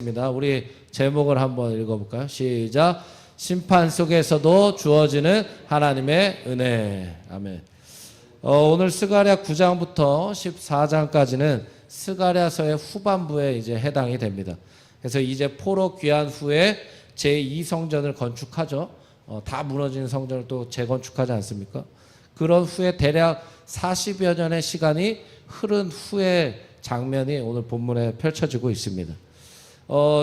우리 제목을 한번 읽어볼까요? 시작. 심판 속에서도 주어지는 하나님의 은혜. 아멘. 오늘 스가랴 9장부터 14장까지는 스가랴서의 후반부에 이제 해당이 됩니다. 그래서 이제 포로 귀환 후에 제2성전을 건축하죠. 다 무너진 성전을 또 재건축하지 않습니까? 그런 후에 대략 40여 년의 시간이 흐른 후의 장면이 오늘 본문에 펼쳐지고 있습니다.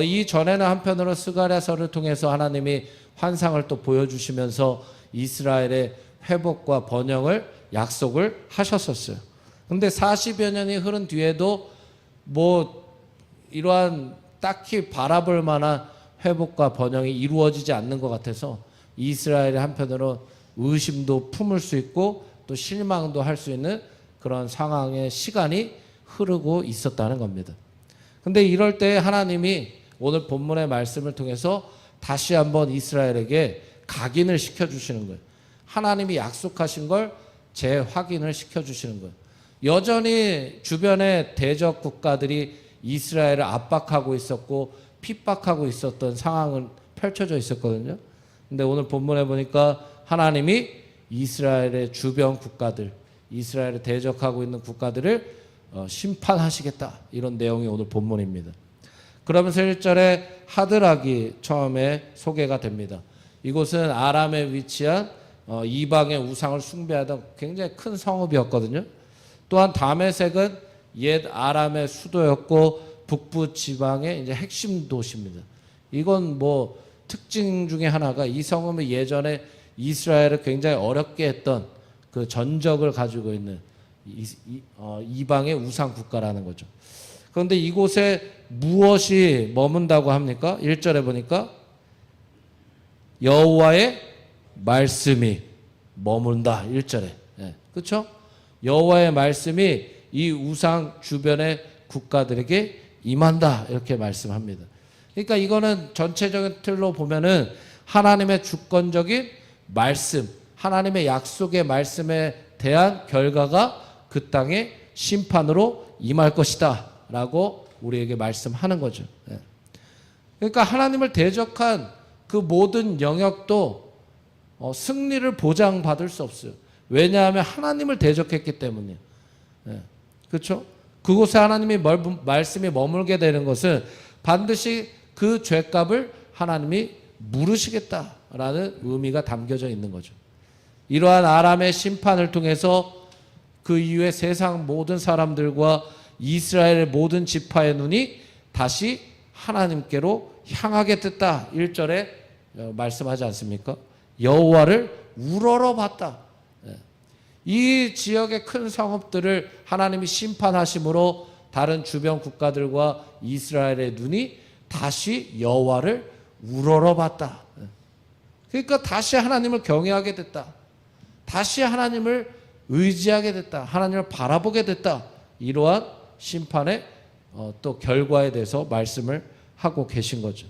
이 전에는 한편으로 스가랴서를 통해서 하나님이 환상을 또 보여주시면서 이스라엘의 회복과 번영을 약속을 하셨었어요. 근데 40여 년이 흐른 뒤에도 이러한 딱히 바라볼 만한 회복과 번영이 이루어지지 않는 것 같아서 이스라엘이 한편으로 의심도 품을 수 있고 또 실망도 할 수 있는 그런 상황의 시간이 흐르고 있었다는 겁니다. 근데 이럴 때 하나님이 오늘 본문의 말씀을 통해서 다시 한번 이스라엘에게 각인을 시켜주시는 거예요. 하나님이 약속하신 걸 재확인을 시켜주시는 거예요. 여전히 주변의 대적 국가들이 이스라엘을 압박하고 있었고 핍박하고 있었던 상황은 펼쳐져 있었거든요. 근데 오늘 본문에 보니까 하나님이 이스라엘의 주변 국가들, 이스라엘을 대적하고 있는 국가들을 심판하시겠다, 이런 내용이 오늘 본문입니다. 그러면서 1절에 하드락이 처음에 소개가 됩니다. 이곳은 아람에 위치한 이방의 우상을 숭배하던 굉장히 큰 성읍이었거든요. 또한 다메섹은 옛 아람의 수도였고 북부 지방의 이제 핵심 도시입니다. 이건 특징 중에 하나가 이 성읍이 예전에 이스라엘을 굉장히 어렵게 했던 그 전적을 가지고 있는 이방의 우상 국가라는 거죠. 그런데 이곳에 무엇이 머문다고 합니까? 1절에 보니까 여호와의 말씀이 머문다. 1절에. 그렇죠? 여호와의 말씀이 이 우상 주변의 국가들에게 임한다, 이렇게 말씀합니다. 그러니까 이거는 전체적인 틀로 보면은 하나님의 주권적인 말씀, 하나님의 약속의 말씀에 대한 결과가 그 땅에 심판으로 임할 것이다 라고 우리에게 말씀하는 거죠. 그러니까 하나님을 대적한 그 모든 영역도 승리를 보장받을 수 없어요. 왜냐하면 하나님을 대적했기 때문이에요. 그렇죠? 그곳에 하나님의 말씀이 머물게 되는 것은 반드시 그 죄값을 하나님이 물으시겠다라는 의미가 담겨져 있는 거죠. 이러한 아람의 심판을 통해서 그 이후에 세상 모든 사람들과 이스라엘의 모든 지파의 눈이 다시 하나님께로 향하게 됐다. 1절에 말씀하지 않습니까? 여호와를 우러러봤다. 이 지역의 큰 성읍들을 하나님이 심판하심으로 다른 주변 국가들과 이스라엘의 눈이 다시 여호와를 우러러봤다. 그러니까 다시 하나님을 경외하게 됐다. 다시 하나님을 의지하게 됐다. 하나님을 바라보게 됐다. 이러한 심판의 또 결과에 대해서 말씀을 하고 계신 거죠.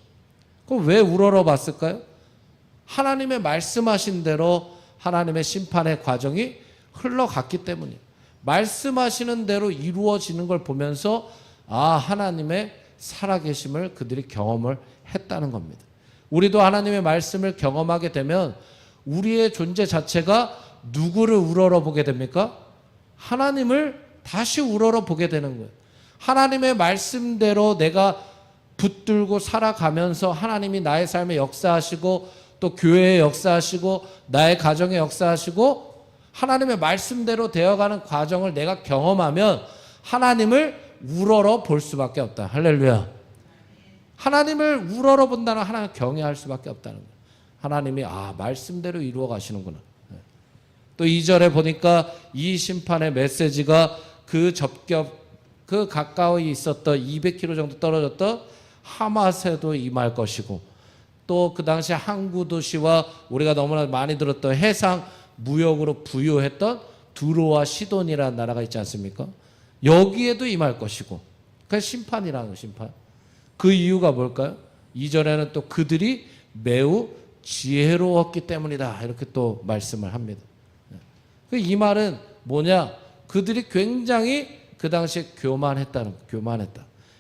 그럼 왜 우러러봤을까요? 하나님의 말씀하신 대로 하나님의 심판의 과정이 흘러갔기 때문이에요. 말씀하시는 대로 이루어지는 걸 보면서 하나님의 살아계심을 그들이 경험을 했다는 겁니다. 우리도 하나님의 말씀을 경험하게 되면 우리의 존재 자체가 누구를 우러러보게 됩니까? 하나님을 다시 우러러보게 되는 거예요. 하나님의 말씀대로 내가 붙들고 살아가면서 하나님이 나의 삶에 역사하시고 또 교회에 역사하시고 나의 가정에 역사하시고 하나님의 말씀대로 되어가는 과정을 내가 경험하면 하나님을 우러러 볼 수밖에 없다. 할렐루야. 하나님을 우러러 본다는 하나님을 경외할 수밖에 없다는 거예요. 하나님이 말씀대로 이루어 가시는구나. 또 2절에 보니까 이 심판의 메시지가 그 가까이 있었던 200km 정도 떨어졌던 하맛에도 임할 것이고 또 그 당시 항구 도시와 우리가 너무나 많이 들었던 해상 무역으로 부유했던 두로와 시돈이라는 나라가 있지 않습니까? 여기에도 임할 것이고 그 심판이라는 심판. 그 이유가 뭘까요? 2절에는 또 그들이 매우 지혜로웠기 때문이다, 이렇게 또 말씀을 합니다. 이 말은 뭐냐? 그들이 굉장히 그 당시에 교만했다.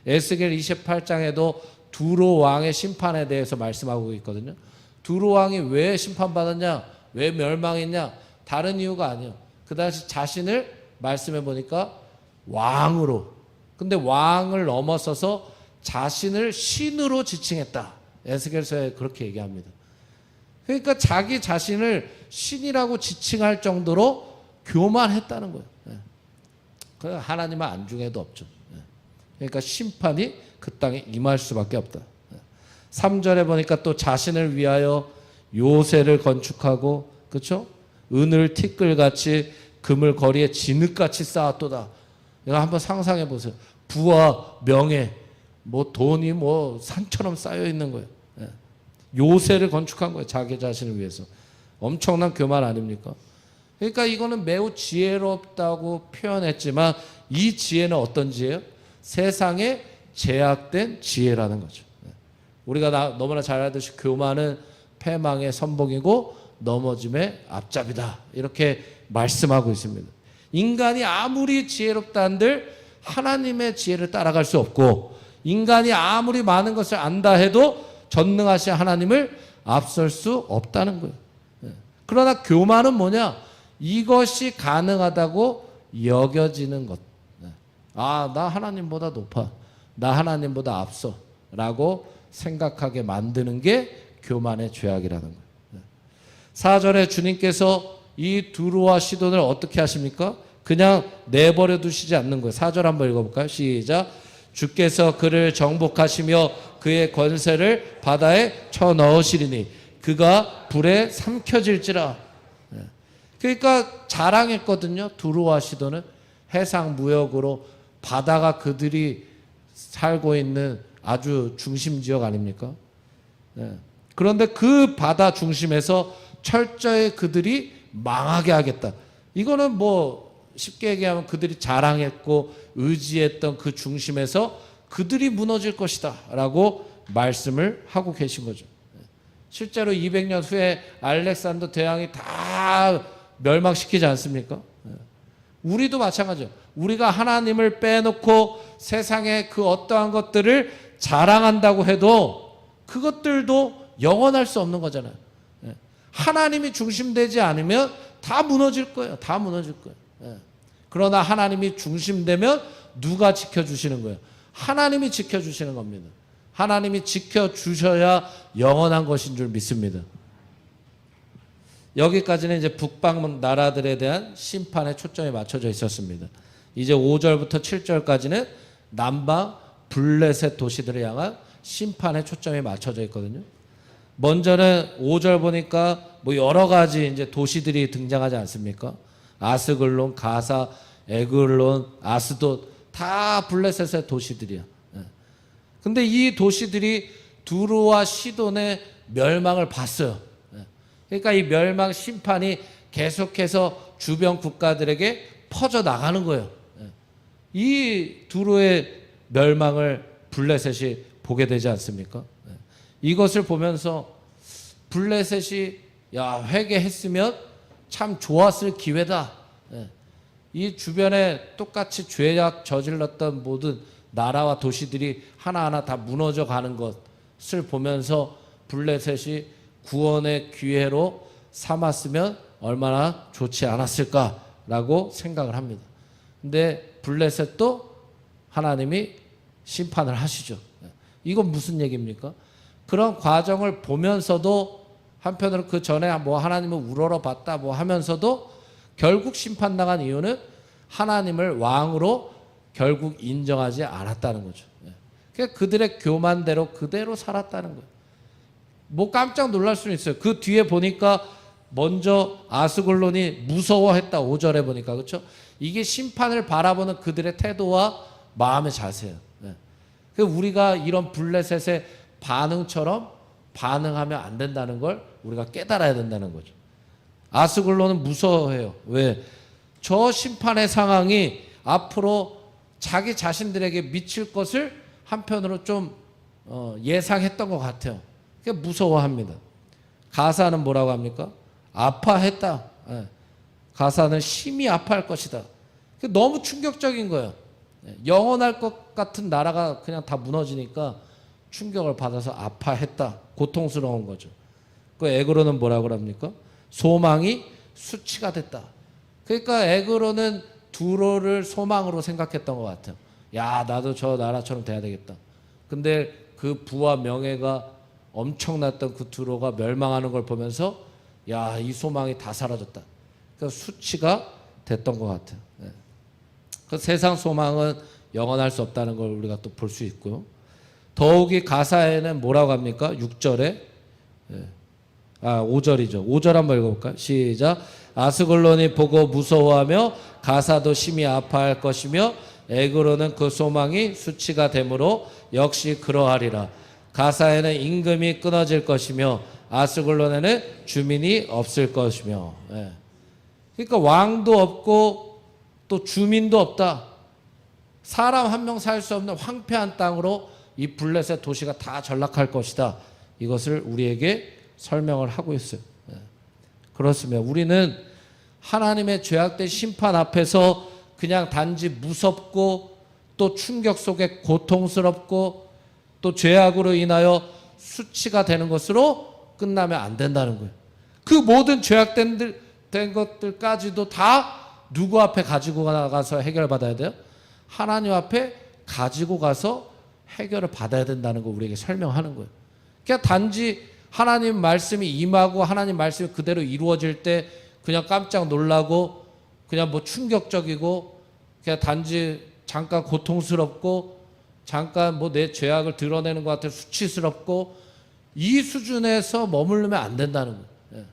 에스겔 28장에도 두로 왕의 심판에 대해서 말씀하고 있거든요. 두로 왕이 왜 심판받았냐, 왜 멸망했냐, 다른 이유가 아니에요. 그 당시 자신을 말씀해 보니까 왕으로, 근데 왕을 넘어서서 자신을 신으로 지칭했다. 에스겔서에 그렇게 얘기합니다. 그러니까 자기 자신을 신이라고 지칭할 정도로 교만했다는 거예요. 그러니까 하나님은 안중에도 없죠. 그러니까 심판이 그 땅에 임할 수밖에 없다. 3절에 보니까 또 자신을 위하여 요새를 건축하고, 그렇죠? 은을 티끌같이 금을 거리에 진흙같이 쌓았도다. 이거 한번 상상해 보세요. 부와 명예, 뭐 돈이 뭐 산처럼 쌓여 있는 거예요. 요새를 건축한 거예요. 자기 자신을 위해서. 엄청난 교만 아닙니까? 그러니까 이거는 매우 지혜롭다고 표현했지만 이 지혜는 어떤 지혜예요? 세상에 제약된 지혜라는 거죠. 우리가 너무나 잘 알듯이 교만은 패망의 선봉이고 넘어짐의 앞잡이다. 이렇게 말씀하고 있습니다. 인간이 아무리 지혜롭다 한들 하나님의 지혜를 따라갈 수 없고, 인간이 아무리 많은 것을 안다 해도 전능하신 하나님을 앞설 수 없다는 거예요. 그러나 교만은 뭐냐? 이것이 가능하다고 여겨지는 것. 아, 나 하나님보다 높아, 나 하나님보다 앞서 라고 생각하게 만드는 게 교만의 죄악이라는 거예요. 4절에 주님께서 이 두루와 시돈을 어떻게 하십니까? 그냥 내버려 두시지 않는 거예요. 4절 한번 읽어볼까요? 시작. 주께서 그를 정복하시며 그의 권세를 바다에 쳐넣으시리니 그가 불에 삼켜질지라. 그러니까 자랑했거든요. 두루와 시돈은 해상 무역으로 바다가 그들이 살고 있는 아주 중심 지역 아닙니까? 그런데 그 바다 중심에서 철저히 그들이 망하게 하겠다. 이거는 뭐 쉽게 얘기하면 그들이 자랑했고 의지했던 그 중심에서 그들이 무너질 것이다 라고 말씀을 하고 계신 거죠. 실제로 200년 후에 알렉산더 대왕이 다 멸망시키지 않습니까? 우리도 마찬가지예요. 우리가 하나님을 빼놓고 세상의 그 어떠한 것들을 자랑한다고 해도 그것들도 영원할 수 없는 거잖아요. 하나님이 중심되지 않으면 다 무너질 거예요. 다 무너질 거예요. 그러나 하나님이 중심되면 누가 지켜주시는 거예요? 하나님이 지켜주시는 겁니다. 하나님이 지켜주셔야 영원한 것인 줄 믿습니다. 여기까지는 이제 북방 나라들에 대한 심판에 초점이 맞춰져 있었습니다. 이제 5절부터 7절까지는 남방 블레셋 도시들을 향한 심판에 초점이 맞춰져 있거든요. 먼저는 5절 보니까 뭐 여러 가지 이제 도시들이 등장하지 않습니까? 아스글론, 가사, 에글론, 아스돗 다 블레셋의 도시들이야. 근데 이 도시들이 두루와 시돈의 멸망을 봤어요. 그러니까 이 멸망 심판이 계속해서 주변 국가들에게 퍼져 나가는 거예요. 이 두루의 멸망을 블레셋이 보게 되지 않습니까? 이것을 보면서 블레셋이 야, 회개했으면 참 좋았을 기회다. 이 주변에 똑같이 죄악 저질렀던 모든 나라와 도시들이 하나하나 다 무너져 가는 것을 보면서 블레셋이 구원의 기회로 삼았으면 얼마나 좋지 않았을까라고 생각을 합니다. 근데 블레셋도 하나님이 심판을 하시죠. 이건 무슨 얘기입니까? 그런 과정을 보면서도 한편으로 그 전에 뭐 하나님을 우러러 봤다 뭐 하면서도 결국 심판당한 이유는 하나님을 왕으로 결국 인정하지 않았다는 거죠. 그러니까 그들의 교만대로 그대로 살았다는 거예요. 뭐 깜짝 놀랄 수는 있어요. 그 뒤에 보니까 먼저 아스글론이 무서워했다. 5절에 보니까 그렇죠? 이게 심판을 바라보는 그들의 태도와 마음의 자세예요. 우리가 이런 블레셋의 반응처럼 반응하면 안 된다는 걸 우리가 깨달아야 된다는 거죠. 아스글론은 무서워해요. 왜? 저 심판의 상황이 앞으로 자기 자신들에게 미칠 것을 한편으로 좀 예상했던 것 같아요. 그러니까 무서워합니다. 가사는 뭐라고 합니까? 아파했다. 가사는 심히 아파할 것이다. 너무 충격적인 거예요. 영원할 것 같은 나라가 그냥 다 무너지니까 충격을 받아서 아파했다. 고통스러운 거죠. 그 에그로는 뭐라고 합니까? 소망이 수치가 됐다. 그러니까 에그로는 두로를 소망으로 생각했던 것 같아요. 야, 나도 저 나라처럼 돼야 되겠다. 근데 그 부와 명예가 엄청났던 그 두로가 멸망하는 걸 보면서 야, 이 소망이 다 사라졌다. 그래서 수치가 됐던 것 같아요. 네. 그 세상 소망은 영원할 수 없다는 걸 우리가 또 볼 수 있고요. 더욱이 가사에는 뭐라고 합니까? 6절에 5절이죠. 5절 한번 읽어볼까요? 시작. 아스글론이 보고 무서워하며 가사도 심히 아파할 것이며 에그로는 그 소망이 수치가 되므로 역시 그러하리라. 가사에는 임금이 끊어질 것이며 아스글론에는 주민이 없을 것이며. 그러니까 왕도 없고 또 주민도 없다. 사람 한 명 살 수 없는 황폐한 땅으로 이 블레셋 도시가 다 전락할 것이다. 이것을 우리에게 설명을 하고 있어요. 그렇습니다. 우리는 하나님의 죄악된 심판 앞에서 그냥 단지 무섭고 또 충격 속에 고통스럽고 또 죄악으로 인하여 수치가 되는 것으로 끝나면 안 된다는 거예요. 그 모든 죄악된 것들까지도 다 누구 앞에 가지고 나가서 해결받아야 돼요? 하나님 앞에 가지고 가서 해결을 받아야 된다는 거 우리에게 설명하는 거예요. 그냥 단지 하나님 말씀이 임하고 하나님 말씀이 그대로 이루어질 때 그냥 깜짝 놀라고 그냥 뭐 충격적이고 그냥 단지 잠깐 고통스럽고 잠깐 뭐 내 죄악을 드러내는 것 같아 수치스럽고 이 수준에서 머무르면 안 된다는 거예요.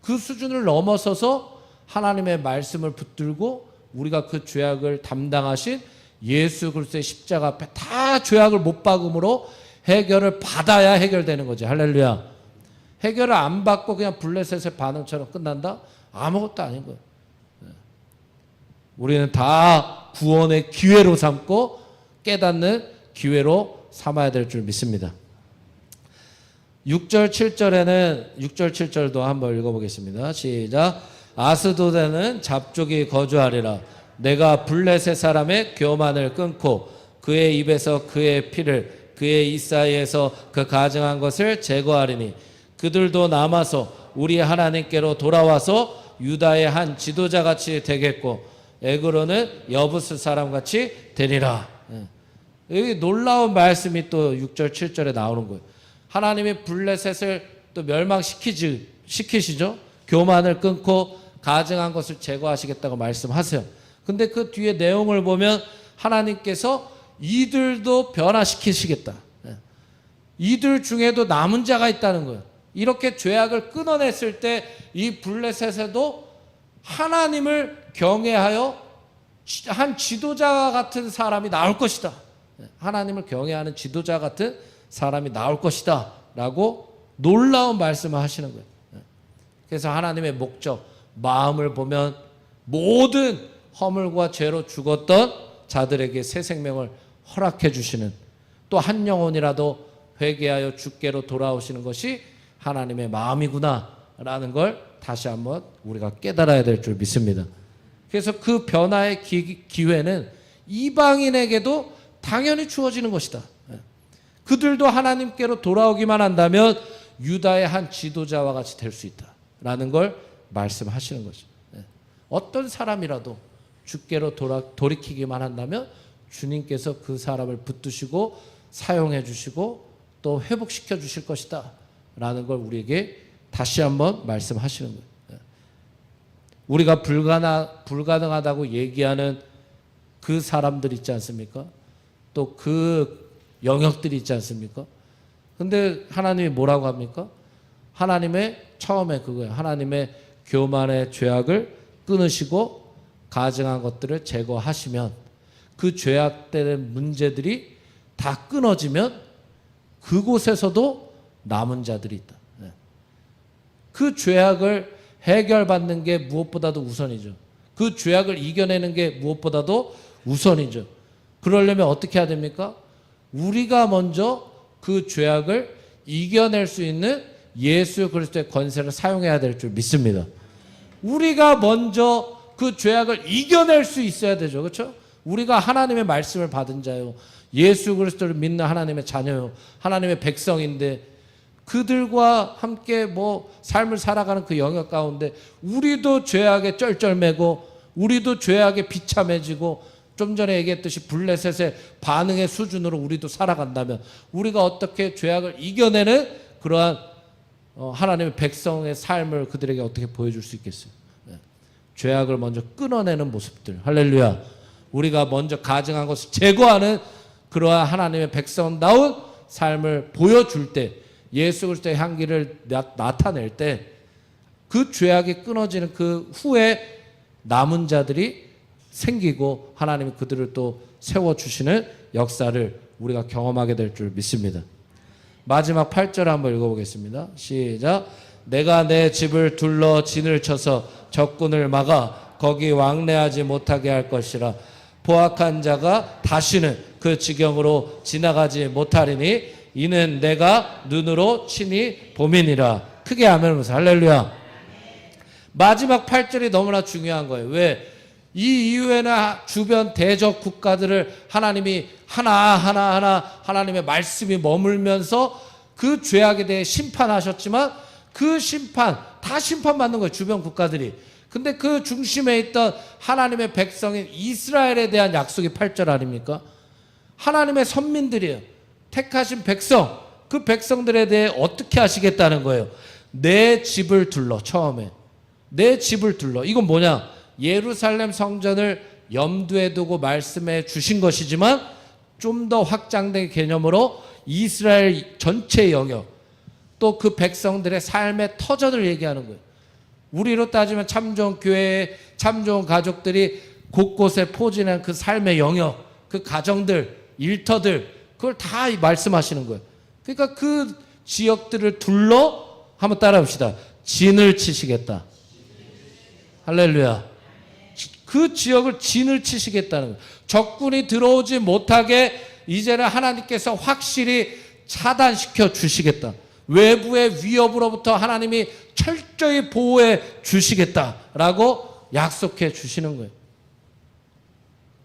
그 수준을 넘어서서 하나님의 말씀을 붙들고 우리가 그 죄악을 담당하신 예수 그리스도의 십자가 앞에 다 죄악을 못 박음으로 해결을 받아야 해결되는 거지. 할렐루야. 해결을 안 받고 그냥 블레셋의 반응처럼 끝난다? 아무것도 아닌 거예요. 우리는 다 구원의 기회로 삼고 깨닫는 기회로 삼아야 될 줄 믿습니다. 6절 7절도 한번 읽어보겠습니다. 시작. 아스도드는 잡족이 거주하리라. 내가 블레셋 사람의 교만을 끊고 그의 입에서 그의 피를 그의 입 사이에서 그 가증한 것을 제거하리니 그들도 남아서 우리 하나님께로 돌아와서 유다의 한 지도자같이 되겠고 에그로는 여부스 사람같이 되리라. 여기 놀라운 말씀이 또 6절 7절에 나오는 거예요. 하나님이 블레셋을 또 멸망시키시죠. 교만을 끊고 가증한 것을 제거하시겠다고 말씀하세요. 근데 그 뒤에 내용을 보면 하나님께서 이들도 변화시키시겠다. 이들 중에도 남은 자가 있다는 거예요. 이렇게 죄악을 끊어냈을 때 이 블레셋에도 하나님을 경외하여 한 지도자 같은 사람이 나올 것이다. 하나님을 경외하는 지도자 같은 사람이 나올 것이다 라고 놀라운 말씀을 하시는 거예요. 그래서 하나님의 목적, 마음을 보면 모든 허물과 죄로 죽었던 자들에게 새 생명을 허락해 주시는, 또 한 영혼이라도 회개하여 주께로 돌아오시는 것이 하나님의 마음이구나 라는 걸 다시 한번 우리가 깨달아야 될 줄 믿습니다. 그래서 그 변화의 기회는 이방인에게도 당연히 주어지는 것이다. 그들도 하나님께로 돌아오기만 한다면 유다의 한 지도자와 같이 될 수 있다라는 걸 말씀하시는 거죠. 어떤 사람이라도 주께로 돌이키기만 한다면 주님께서 그 사람을 붙드시고 사용해 주시고 또 회복시켜 주실 것이다 라는 걸 우리에게 다시 한번 말씀하시는 거예요. 우리가 불가능하다고 얘기하는 그 사람들 있지 않습니까? 또 그 영역들이 있지 않습니까? 근데 하나님이 뭐라고 합니까? 하나님의 처음에 그거예요. 하나님의 교만의 죄악을 끊으시고 가증한 것들을 제거하시면 그 죄악된 문제들이 다 끊어지면 그곳에서도 남은 자들이 있다. 그 죄악을 해결받는 게 무엇보다도 우선이죠. 그 죄악을 이겨내는 게 무엇보다도 우선이죠. 그러려면 어떻게 해야 됩니까? 우리가 먼저 그 죄악을 이겨낼 수 있는 예수 그리스도의 권세를 사용해야 될 줄 믿습니다. 우리가 먼저 그 죄악을 이겨낼 수 있어야 되죠. 그렇죠? 우리가 하나님의 말씀을 받은 자요. 예수 그리스도를 믿는 하나님의 자녀요, 하나님의 백성인데 그들과 함께 뭐 삶을 살아가는 그 영역 가운데 우리도 죄악에 쩔쩔매고 우리도 죄악에 비참해지고 좀 전에 얘기했듯이 블레셋의 반응의 수준으로 우리도 살아간다면 우리가 어떻게 죄악을 이겨내는 그러한 하나님의 백성의 삶을 그들에게 어떻게 보여줄 수 있겠어요? 죄악을 먼저 끊어내는 모습들, 할렐루야. 우리가 먼저 가증한 것을 제거하는 그러한 하나님의 백성다운 삶을 보여줄 때, 예수 그리스도의 향기를 나타낼 때 그 죄악이 끊어지는 그 후에 남은 자들이 생기고 하나님이 그들을 또 세워주시는 역사를 우리가 경험하게 될 줄 믿습니다. 마지막 8절 한번 읽어보겠습니다. 시작. 내가 내 집을 둘러 진을 쳐서 적군을 막아 거기 왕래하지 못하게 할 것이라. 포악한 자가 다시는 그 지경으로 지나가지 못하리니 이는 내가 눈으로 친히 봄이니라. 크게 아멘하면서 할렐루야. 마지막 8절이 너무나 중요한 거예요. 왜? 이 이후에는 주변 대적 국가들을 하나님이 하나하나 하나님의 말씀이 머물면서 그 죄악에 대해 심판하셨지만 그 심판, 다 심판받는 거예요, 주변 국가들이. 근데 그 중심에 있던 하나님의 백성인 이스라엘에 대한 약속이 8절 아닙니까? 하나님의 선민들이에요. 택하신 백성, 그 백성들에 대해 어떻게 하시겠다는 거예요? 내 집을 둘러. 처음에 내 집을 둘러. 이건 뭐냐? 예루살렘 성전을 염두에 두고 말씀해 주신 것이지만 좀 더 확장된 개념으로 이스라엘 전체 영역, 또 그 백성들의 삶의 터전을 얘기하는 거예요. 우리로 따지면 참 좋은 교회에 참 좋은 가족들이 곳곳에 포진한 그 삶의 영역, 그 가정들, 일터들, 그걸 다 말씀하시는 거예요. 그러니까 그 지역들을 둘러 한번 따라합시다. 진을 치시겠다. 할렐루야. 그 지역을 진을 치시겠다는 거예요. 적군이 들어오지 못하게 이제는 하나님께서 확실히 차단시켜 주시겠다. 외부의 위협으로부터 하나님이 철저히 보호해 주시겠다라고 약속해 주시는 거예요.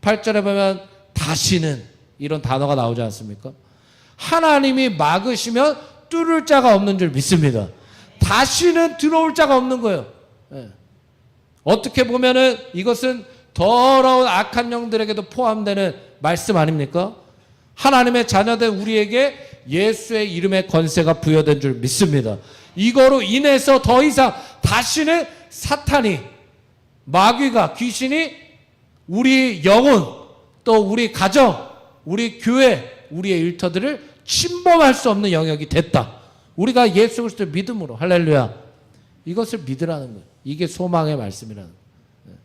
8절에 보면 다시는 이런 단어가 나오지 않습니까? 하나님이 막으시면 뚫을 자가 없는 줄 믿습니다. 다시는 들어올 자가 없는 거예요. 네. 어떻게 보면은 이것은 더러운 악한 영들에게도 포함되는 말씀 아닙니까? 하나님의 자녀된 우리에게 예수의 이름의 권세가 부여된 줄 믿습니다. 이거로 인해서 더 이상 다시는 사탄이, 마귀가, 귀신이 우리 영혼, 또 우리 가정, 우리 교회, 우리의 일터들을 침범할 수 없는 영역이 됐다. 우리가 예수 그리스도를 믿음으로, 할렐루야, 이것을 믿으라는 거예요. 이게 소망의 말씀이라는 거예요.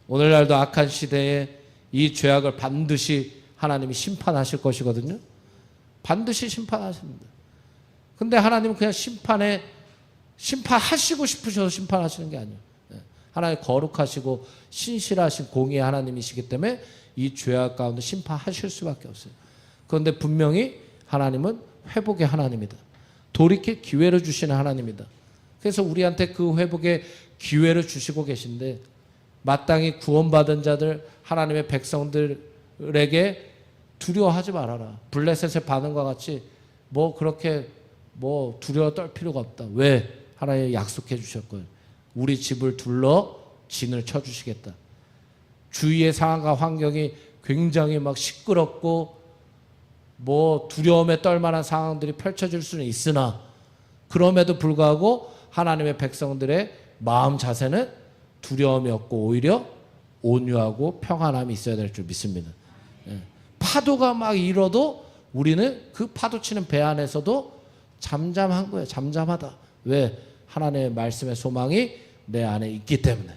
오늘날도 악한 시대에 이 죄악을 반드시 하나님이 심판하실 것이거든요. 반드시 심판하십니다. 근데 하나님은 그냥 심판하시고 싶으셔서 심판하시는 게 아니에요. 하나님 거룩하시고 신실하신 공의의 하나님이시기 때문에 이 죄악 가운데 심판하실 수밖에 없어요. 그런데 분명히 하나님은 회복의 하나님이다. 돌이킬 기회를 주시는 하나님이다. 그래서 우리한테 그 회복의 기회를 주시고 계신데 마땅히 구원받은 자들, 하나님의 백성들에게 두려워하지 말아라. 블레셋의 반응과 같이 그렇게 두려워 떨 필요가 없다. 왜? 하나님이 약속해 주셨거든요. 우리 집을 둘러 진을 쳐주시겠다. 주위의 상황과 환경이 굉장히 시끄럽고 두려움에 떨만한 상황들이 펼쳐질 수는 있으나 그럼에도 불구하고 하나님의 백성들의 마음 자세는 두려움이 없고 오히려 온유하고 평안함이 있어야 될 줄 믿습니다. 파도가 일어도 우리는 그 파도 치는 배 안에서도 잠잠한 거예요. 잠잠하다. 왜? 하나님의 말씀의 소망이 내 안에 있기 때문에.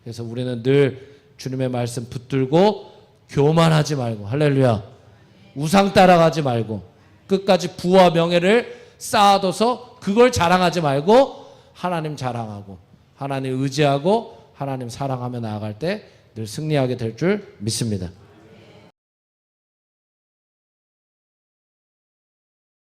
그래서 우리는 늘 주님의 말씀 붙들고 교만하지 말고, 할렐루야, 우상 따라가지 말고 끝까지 부와 명예를 쌓아둬서 그걸 자랑하지 말고 하나님 자랑하고 하나님 의지하고 하나님 사랑하며 나아갈 때 늘 승리하게 될 줄 믿습니다.